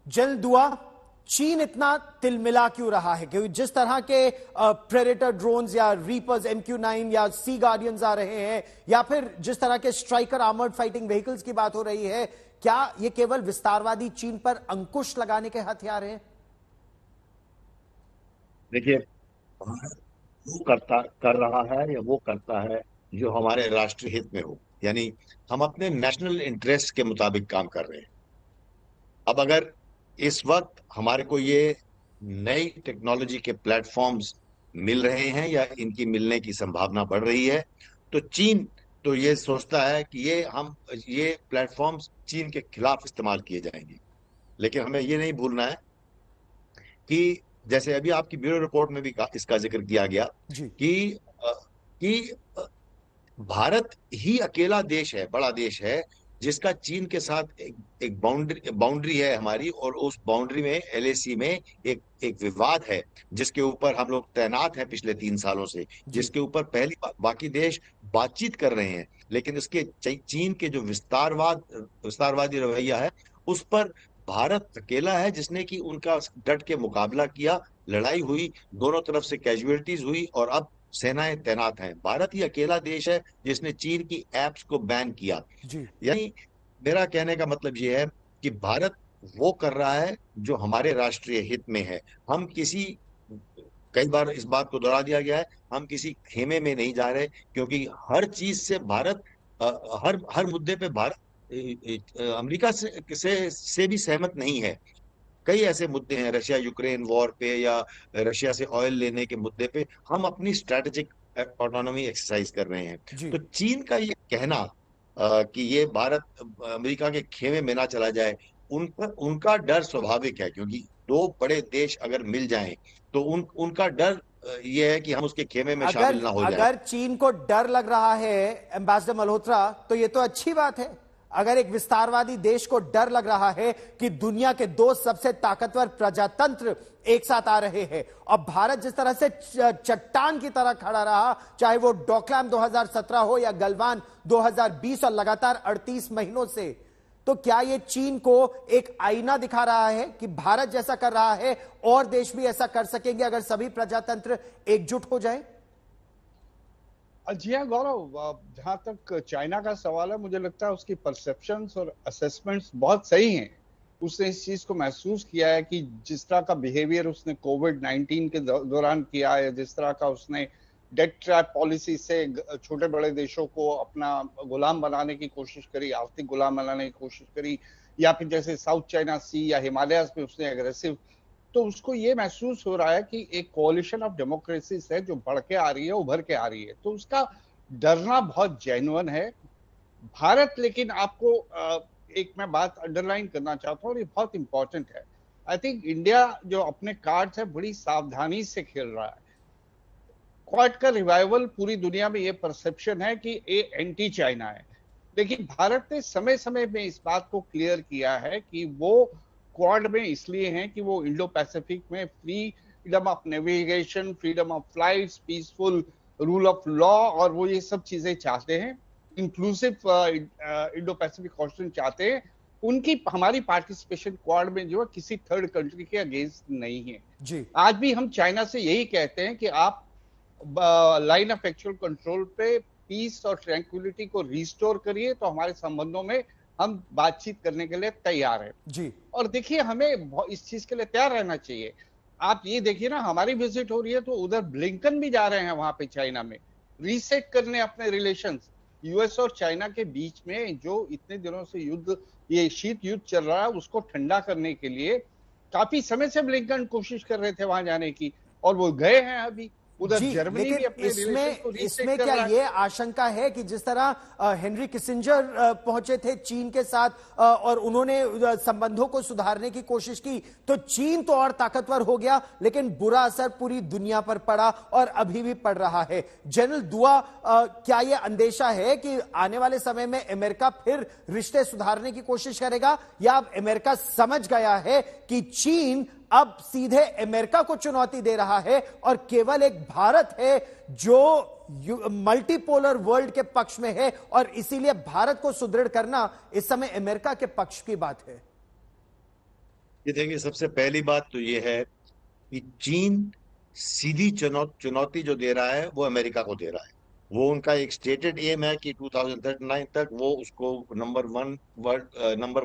जल दुआ, चीन इतना तिलमिला क्यों रहा है? क्योंकि जिस तरह के प्रेडेटर ड्रोन्स या रीपर्स MQ-9 या सी गार्डियंस आ रहे हैं, या फिर जिस तरह के स्ट्राइकर आर्मर्ड फाइटिंग व्हीकल्स की बात हो रही है, क्या ये केवल विस्तारवादी चीन पर अंकुश लगाने के हथियार हैं? देखिए, वो कर रहा है या वो करता है जो हमारे राष्ट्रीय हित में हो, यानी हम अपने नेशनल इंटरेस्ट के मुताबिक काम कर रहे हैं। अब अगर इस वक्त हमारे को ये नई टेक्नोलॉजी के प्लेटफॉर्म्स मिल रहे हैं या इनकी मिलने की संभावना बढ़ रही है, तो चीन तो ये सोचता है कि ये प्लेटफॉर्म्स चीन के खिलाफ इस्तेमाल किए जाएंगे। लेकिन हमें ये नहीं भूलना है कि जैसे अभी आपकी ब्यूरो रिपोर्ट में भी इसका जिक्र किया गया जी कि अ, कि भारत ही अकेला देश है, बड़ा देश है, जिसका चीन के साथ एक बाउंड्री है हमारी, और उस बाउंड्री में LAC में एक एक विवाद है जिसके ऊपर हम लोग तैनात हैं पिछले 3 सालों से, जी। जिसके ऊपर बाकी देश बातचीत कर रहे हैं। लेकिन इसके चीन के जो विस्तारवादी रवैया है, उस पर भारत अकेला है जिसने कि उनका डट के मुकाबला किया। लड़ाई हुई, दोनों तरफ से कैजुअलिटीज हुई, और अब सेनाएं तैनात हैं। भारत ही अकेला देश है जिसने चीन की एप्स को बैन किया। जी यानी मेरा कहने का मतलब ये है कि भारत वो कर रहा है जो हमारे राष्ट्रीय हित में है। हम किसी कई बार इस बात को दोहरा दिया गया है, हम किसी खेमे में नहीं जा रहे, क्योंकि हर चीज से भारत हर हर मुद्दे पे भारत अमेरिका से भी सहमत नहीं है। कई ऐसे मुद्दे हैं, रशिया यूक्रेन वॉर पे या रशिया से ऑयल लेने के मुद्दे पे हम अपनी स्ट्रेटेजिक ऑटोनॉमी एक्सरसाइज कर रहे हैं। जी। तो चीन का ये कहना कि ये भारत अमेरिका के खेमे में ना चला जाए, उनका डर स्वाभाविक है, क्योंकि दो बड़े देश अगर मिल जाएं तो उनका डर ये है कि हम उसके खेमे में अगर शामिल ना हो जाए। अगर चीन को डर लग रहा है एम्बेसडर मल्होत्रा, तो ये तो अच्छी बात है। अगर एक विस्तारवादी देश को डर लग रहा है कि दुनिया के दो सबसे ताकतवर प्रजातंत्र एक साथ आ रहे हैं, और भारत जिस तरह से चट्टान की तरह खड़ा रहा, चाहे वो डोकलाम 2017 हो या गलवान 2020, और लगातार 38 महीनों से, तो क्या ये चीन को एक आईना दिखा रहा है कि भारत जैसा कर रहा है और देश भी ऐसा कर सकेंगे अगर सभी प्रजातंत्र एकजुट हो जाए? जी हाँ गौरव, जहां तक चाइना का सवाल है, मुझे लगता है उसकी परसेप्शंस और असेसमेंट्स बहुत सही हैं। उसने इस चीज को महसूस किया है कि जिस तरह का बिहेवियर उसने कोविड-19 के दौरान किया है, जिस तरह का उसने डेट ट्रैप पॉलिसी से छोटे बड़े देशों को अपना गुलाम बनाने की कोशिश करी, आर्थिक गुलाम बनाने की कोशिश करी, या फिर जैसे साउथ चाइना सी या हिमालयाज में उसने एग्रेसिव, तो उसको ये महसूस हो रहा है कि एक कोalition ऑफ डेमोक्रेसीज है जो बढ़ के आ रही है, उभर के आ रही है, तो उसका डरना बहुत जेन्युइन है। भारत लेकिन आपको एक मैं बात अंडरलाइन करना चाहता हूँ, और ये बहुत इंपॉर्टेंट है। आई थिंक इंडिया जो अपने कार्ड्स है बड़ी सावधानी से खेल रहा है। क्वाड का रिवाइवल पूरी दुनिया में ये परसेप्शन है कि ये एंटी चाइना है, लेकिन भारत ने समय समय में इस बात को क्लियर किया है कि वो क्वाड में इसलिए हैं कि वो इंडो पैसिफिक में freedom of navigation, freedom of flights, peaceful rule of law, और वो ये सब चीजें चाहते हैं, इंक्लूसिव इंडो पैसिफिक क्वेश्चन चाहते हैं। उनकी हमारी पार्टिसिपेशन क्वाड में जो है किसी थर्ड कंट्री के अगेंस्ट नहीं है। जी आज भी हम चाइना से यही कहते हैं कि आप लाइन ऑफ एक्चुअल कंट्रोल पे पीस और ट्रैंक्विलिटी को रिस्टोर करिए, तो हमारे संबंधों में हम बातचीत करने के लिए तैयार हैं। जी और देखिए, हमें इस चीज के लिए तैयार रहना चाहिए। आप ये देखिए ना, हमारी विजिट हो रही है तो उधर ब्लिंकन भी जा रहे हैं वहां पे चाइना में, रीसेट करने अपने रिलेशंस। यूएस और चाइना के बीच में जो इतने दिनों से युद्ध, ये शीत युद्ध चल रहा है, उसको ठंडा करने के लिए काफी समय से ब्लिंकन कोशिश कर रहे थे वहां जाने की, और वो गए हैं अभी उधर। जी, जर्मनी लेकिन भी अपने रिलेशंस को रीसेट इसमें कर क्या रहा है। ये आशंका है कि जिस तरह हेनरी किसिंजर पहुंचे थे चीन के साथ, और उन्होंने संबंधों को सुधारने की कोशिश की, तो चीन तो और ताकतवर हो गया, लेकिन बुरा असर पूरी दुनिया पर पड़ा और अभी भी पड़ रहा है। जनरल दुआ, क्या ये अंदेशा है कि आने वाले समय में अमेरिका फिर रिश्ते सुधारने की कोशिश करेगा, या अब अमेरिका समझ गया है कि चीन अब सीधे अमेरिका को चुनौती दे रहा है और केवल एक भारत है जो मल्टीपोलर वर्ल्ड के पक्ष में है, और इसीलिए भारत को सुदृढ़ करना इस समय अमेरिका के पक्ष की बात है? ये देखिए, सबसे पहली बात तो ये है कि चीन सीधी चुनौती जो दे रहा है वो अमेरिका को दे रहा है। वो उनका एक स्टेटेड एम है कि 2039 तक वो उसको नंबर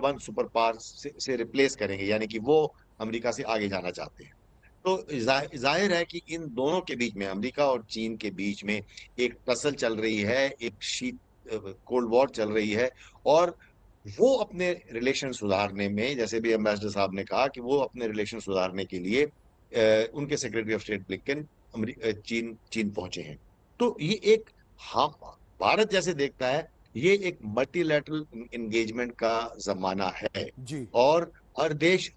वन सुपर पावर से रिप्लेस करेंगे, यानी कि वो अमेरिका से आगे जाना चाहते हैं। तो जाहिर है कि इन दोनों के बीच में, अमेरिका और चीन के बीच में एक टसल चल रही है, एक शीत कोल्ड वॉर चल रही है। और वो अपने रिलेशन सुधारने में, जैसे भी एम्बेसडर साहब ने कहा कि वो अपने रिलेशन सुधारने के लिए उनके सेक्रेटरी ऑफ स्टेट ब्लिंकन चीन चीन पहुंचे हैं। तो ये एक, हाँ, भारत जैसे देखता है ये एक मल्टीलैटरल एंगेजमेंट का जमाना है। जी। और हर देश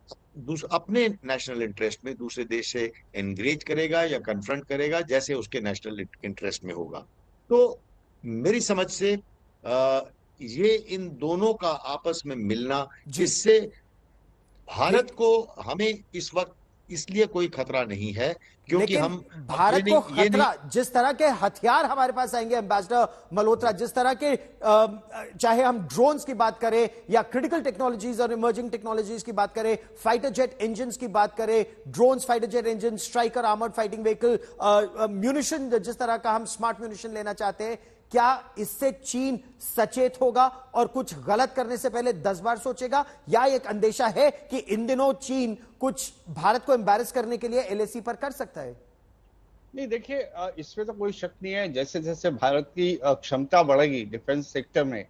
अपने नेशनल इंटरेस्ट में दूसरे देश से एंगेज करेगा या कन्फ्रंट करेगा जैसे उसके नेशनल इंटरेस्ट में होगा। तो मेरी समझ से ये इन दोनों का आपस में मिलना, जी। इससे भारत को, हमें इस वक्त इसलिए कोई खतरा नहीं है क्योंकि लेकिन हम भारत को ये नहीं। खतरा, जिस तरह के हथियार हमारे पास आएंगे एम्बेसडर मल्होत्रा, जिस तरह के चाहे हम ड्रोन्स की बात करें या क्रिटिकल टेक्नोलॉजीज और इमर्जिंग टेक्नोलॉजीज की बात करें, फाइटर जेट इंजन की बात करें, drones, fighter jet engine, striker armoured fighting vehicle, munition, जिस तरह का हम स्मार्ट म्यूनिशन लेना चाहते हैं, क्या इससे चीन सचेत होगा और कुछ गलत करने से पहले 10 बार सोचेगा? या एक अंदेशा है कि इन दिनों चीन कुछ भारत को एम्बैरेस करने के लिए एलएसी पर कर सकता है? नहीं, देखिए, इसमें तो कोई शक नहीं है, जैसे जैसे भारत की क्षमता बढ़ेगी डिफेंस सेक्टर में,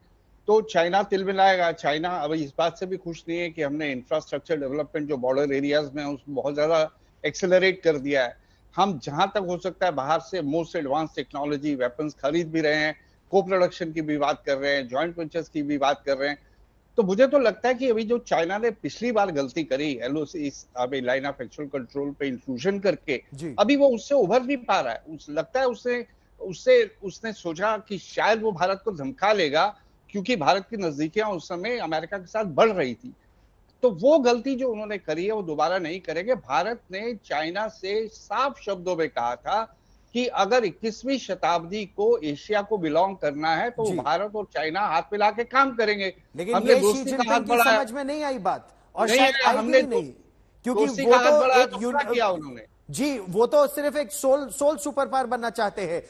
तो चाइना तिलमिलाएगा। चाइना अब इस बात से भी खुश नहीं है कि हमने इंफ्रास्ट्रक्चर डेवलपमेंट जो बॉर्डर एरियाज में उसको बहुत ज्यादा एक्सेलरेट कर दिया है। हम जहां तक हो सकता है बाहर से मोस्ट एडवांस टेक्नोलॉजी वेपन्स खरीद भी रहे हैं, को प्रोडक्शन की भी बात कर रहे हैं, जॉइंट वेंचर्स की भी बात कर रहे हैं। तो मुझे तो लगता है कि अभी जो चाइना ने पिछली बार गलती करी एलओसी, अभी लाइन ऑफ एक्चुअल कंट्रोल पे इंक्लूजन करके, जी। अभी वो उससे उभर नहीं पा रहा है। लगता है उसने सोचा कि शायद वो भारत को धमका लेगा, क्योंकि भारत की नजदीकियां उस समय अमेरिका के साथ बढ़ रही थी। तो वो गलती जो उन्होंने करी है वो दोबारा नहीं करेंगे। भारत ने चाइना से साफ शब्दों में कहा था कि अगर 21वीं शताब्दी को एशिया को बिलोंग करना है तो जी। भारत और चाइना हाथ मिला के काम करेंगे। लेकिन हमने ये शी दोस्ती का हाथ जिनपिंग की बढ़ाया, समझ में नहीं आई बात, और नहीं शायद आया, आएगी हमने भी नहीं, क्योंकि दोस्ती वो का हाथ तो बढ़ाया एक तो क्या किया उन्होंने? जी, वो तो सिर्फ एक सोल सुपर पावर बनना चाहते हैं।